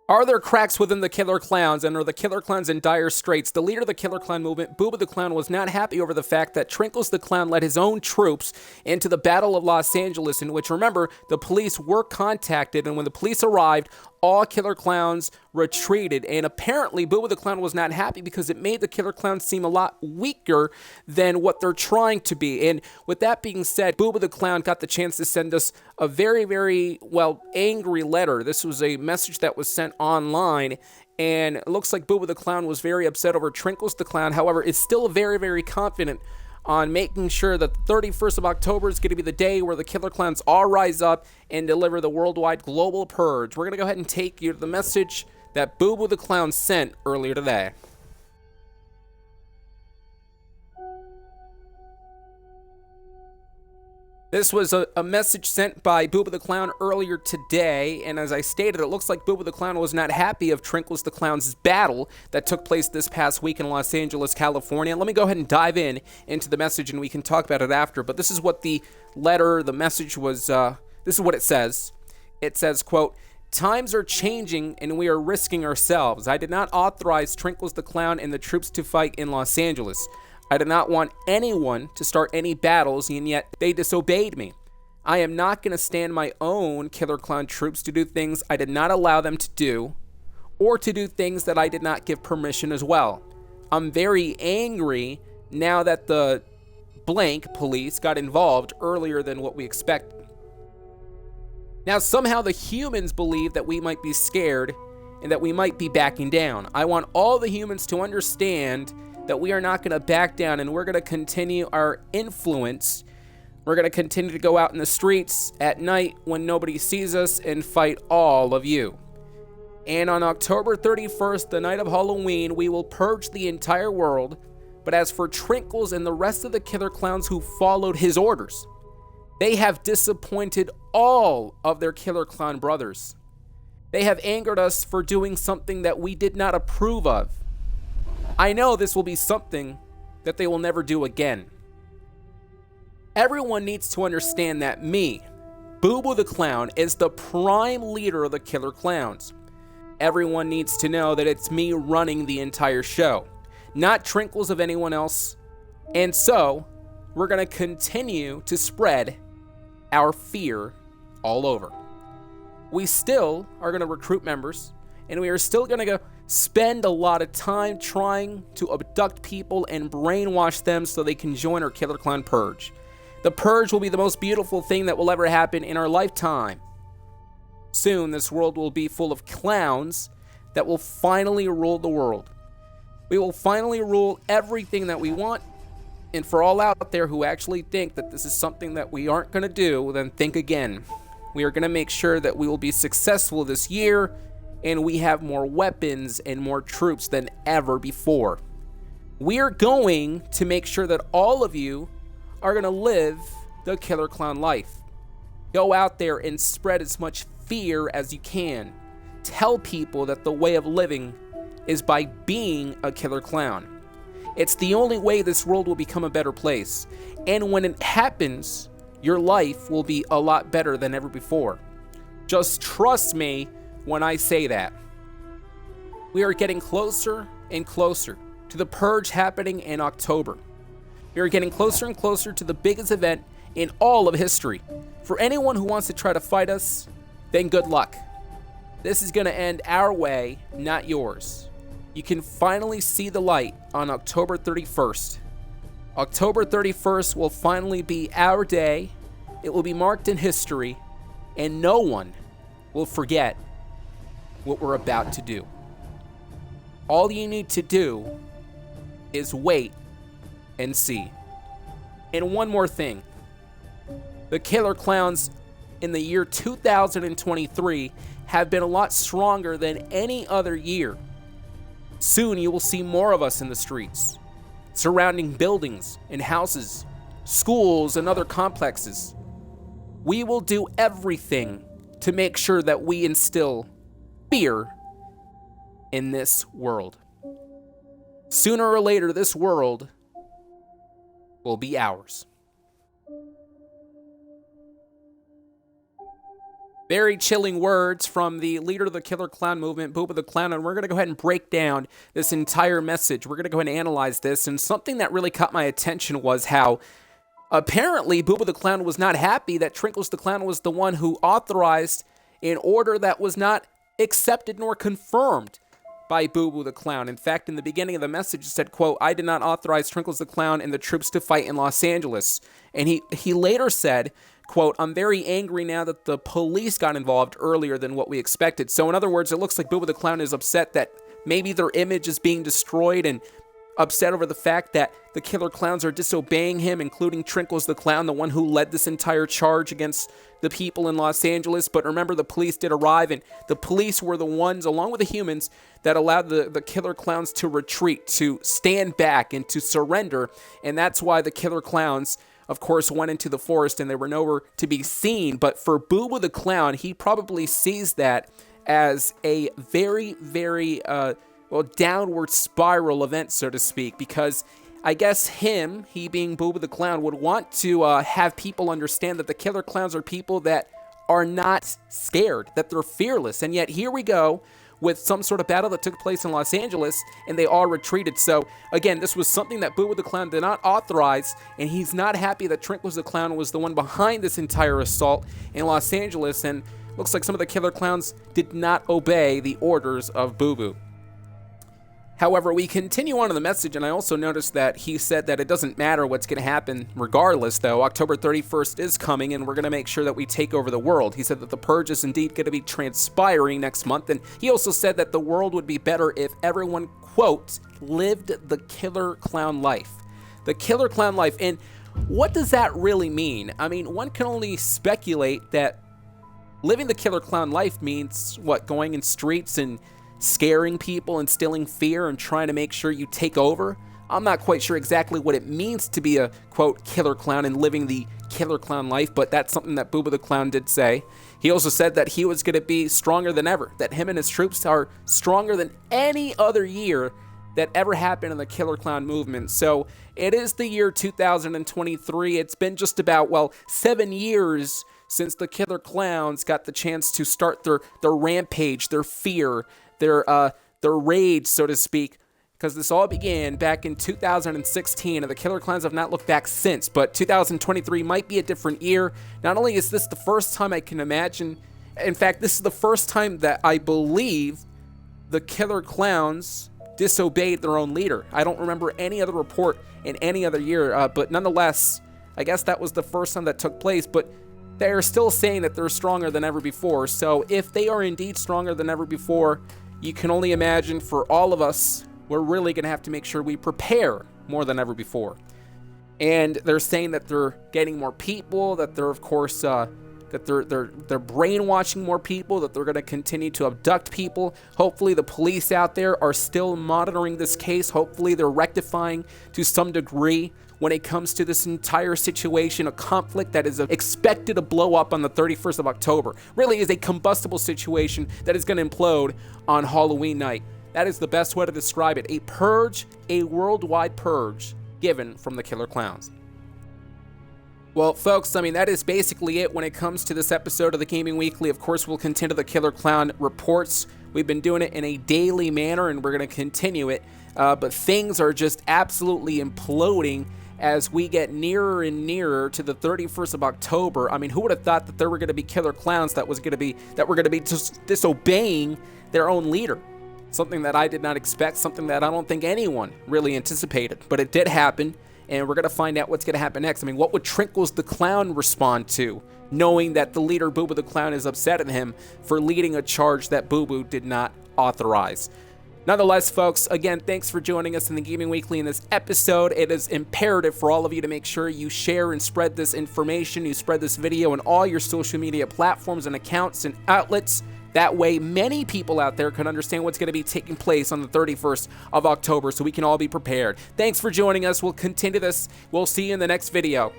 Are there cracks within the Killer Clowns, and are the Killer Clowns in dire straits? The leader of the Killer Clown movement, Booba the Clown, was not happy over the fact that Trinkles the Clown led his own troops into the Battle of Los Angeles, in which, remember, the police were contacted, and when the police arrived, all Killer Clowns retreated, and apparently Booba the Clown was not happy because it made the Killer Clowns seem a lot weaker than what they're trying to be. And with that being said, Booba the Clown got the chance to send us a very, very, angry letter. This was a message that was sent online, and it looks like Booba the Clown was very upset over Trinkles the Clown. However, is still very, very confident on making sure that the 31st of October is going to be the day where the Killer Clowns all rise up and deliver the worldwide global purge. We're going to go ahead and take you to the message that Booba the Clown sent earlier today. This was a message sent by Booba the Clown earlier today, and as I stated, it looks like Booba the Clown was not happy of Trinkles the Clown's battle that took place this past week in Los Angeles, California. Let me go ahead and dive into the message, and we can talk about it after, but this is what the message was, this is what it says. It says, quote, "Times are changing and we are risking ourselves. I did not authorize Trinkles the Clown and the troops to fight in Los Angeles. I did not want anyone to start any battles, and yet they disobeyed me. I am not going to stand my own Killer Clown troops to do things I did not allow them to do, or to do things that I did not give permission as well. I'm very angry now that the blank police got involved earlier than what we expected. Now, somehow the humans believe that we might be scared and that we might be backing down. I want all the humans to understand that we are not going to back down, and we're going to continue our influence. We're going to continue to go out in the streets at night when nobody sees us and fight all of you. And on October 31st, the night of Halloween, we will purge the entire world. But as for Trinkles and the rest of the Killer Clowns who followed his orders, they have disappointed all of their Killer Clown brothers. They have angered us for doing something that we did not approve of. I know this will be something that they will never do again. Everyone needs to understand that me, Booba the Clown, is the prime leader of the Killer Clowns. Everyone needs to know that it's me running the entire show, not Trinkles of anyone else. And so, we're going to continue to spread our fear all over. We still are going to recruit members, and we are still going to go spend a lot of time trying to abduct people and brainwash them so they can join our Killer Clown Purge. The Purge will be the most beautiful thing that will ever happen in our lifetime. Soon, this world will be full of clowns that will finally rule the world. We will finally rule everything that we want. And for all out there who actually think that this is something that we aren't going to do, then think again. We are going to make sure that we will be successful this year, and we have more weapons and more troops than ever before. We are going to make sure that all of you are going to live the Killer Clown life. Go out there and spread as much fear as you can. Tell people that the way of living is by being a Killer Clown. It's the only way this world will become a better place. And when it happens, your life will be a lot better than ever before. Just trust me when I say that. We are getting closer and closer to the Purge happening in October. We are getting closer and closer to the biggest event in all of history. For anyone who wants to try to fight us, then good luck. This is going to end our way, not yours. You can finally see the light on October 31st. October 31st will finally be our day. It will be marked in history, and no one will forget what we're about to do. All you need to do is wait and see. And one more thing. The Killer Clowns in the year 2023 have been a lot stronger than any other year. Soon you will see more of us in the streets, surrounding buildings and houses, schools and other complexes. We will do everything to make sure that we instill fear in this world. Sooner or later, this world will be ours. Very chilling words from the leader of the Killer Clown movement, Booba the Clown, and we're going to go ahead and break down this entire message. We're going to go ahead and analyze this, and something that really caught my attention was how apparently Booba the Clown was not happy that Trinkles the Clown was the one who authorized an order that was not accepted nor confirmed by Boo the Clown. In fact, in the beginning of the message, it said, quote, "I did not authorize Trinkles the Clown and the troops to fight in Los Angeles." And he later said, quote, "I'm very angry now that the police got involved earlier than what we expected." So in other words, it looks like Boo the Clown is upset that maybe their image is being destroyed and upset over the fact that the Killer Clowns are disobeying him, including Trinkles the Clown, the one who led this entire charge against the people in Los Angeles. But remember, the police did arrive, and the police were the ones, along with the humans, that allowed the Killer Clowns to retreat, to stand back, and to surrender. And that's why the Killer Clowns, of course, went into the forest, and they were nowhere to be seen. But for Boo the Clown, he probably sees that as a very, very, downward spiral event, so to speak, because I guess he being Booba the Clown, would want to have people understand that the Killer Clowns are people that are not scared, that they're fearless. And yet here we go with some sort of battle that took place in Los Angeles, and they all retreated. So again, this was something that Booba the Clown did not authorize, and he's not happy that Trinkles the Clown was the one behind this entire assault in Los Angeles, and looks like some of the Killer Clowns did not obey the orders of Boo Boo. However, we continue on in the message, and I also noticed that he said that it doesn't matter what's going to happen regardless, though. October 31st is coming, and we're going to make sure that we take over the world. He said that the Purge is indeed going to be transpiring next month, and he also said that the world would be better if everyone, quote, lived the Killer Clown life. The Killer Clown life. And what does that really mean? I mean, one can only speculate that living the Killer Clown life means, what, going in streets and scaring people, instilling fear, and trying to make sure you take over. I'm not quite sure exactly what it means to be a, quote, killer clown and living the Killer Clown life, but that's something that Booba the Clown did say. He also said that he was going to be stronger than ever, that him and his troops are stronger than any other year that ever happened in the Killer Clown movement. So it is the year 2023. It's been just about, 7 years since the Killer Clowns got the chance to start their rampage, their fear, their rage, so to speak, because this all began back in 2016, and the Killer Clowns have not looked back since. But 2023 might be a different year. Not only is this the first time I can imagine, in fact, this is the first time that I believe the Killer Clowns disobeyed their own leader. I don't remember any other report in any other year, but nonetheless, I guess that was the first time that took place. But they're still saying that they're stronger than ever before. So if they are indeed stronger than ever before, you can only imagine for all of us, we're really going to have to make sure we prepare more than ever before. And they're saying that they're getting more people, that they're, of course, that they're brainwashing more people, that they're going to continue to abduct people. Hopefully the police out there are still monitoring this case. Hopefully they're rectifying to some degree when it comes to this entire situation, a conflict that is expected to blow up on the 31st of October. Really is a combustible situation that is going to implode on Halloween night. That is the best way to describe it. A purge, a worldwide purge given from the Killer Clowns. Well, folks, I mean, that is basically it when it comes to this episode of the Gaming Weekly. Of course, we'll continue the Killer Clown reports. We've been doing it in a daily manner, and we're going to continue it. But things are just absolutely imploding as we get nearer and nearer to the 31st of October. I mean, who would have thought that there were going to be Killer Clowns that were going to be just disobeying their own leader? Something that I did not expect, something that I don't think anyone really anticipated. But it did happen, and we're going to find out what's going to happen next. I mean, what would Trinkles the Clown respond to, knowing that the leader, Boo Boo the Clown, is upset at him for leading a charge that Boo Boo did not authorize? Nonetheless, folks, again, thanks for joining us in the Gaming Weekly in this episode. It is imperative for all of you to make sure you share and spread this information, you spread this video on all your social media platforms and accounts and outlets. That way, many people out there can understand what's going to be taking place on the 31st of October so we can all be prepared. Thanks for joining us. We'll continue this. We'll see you in the next video.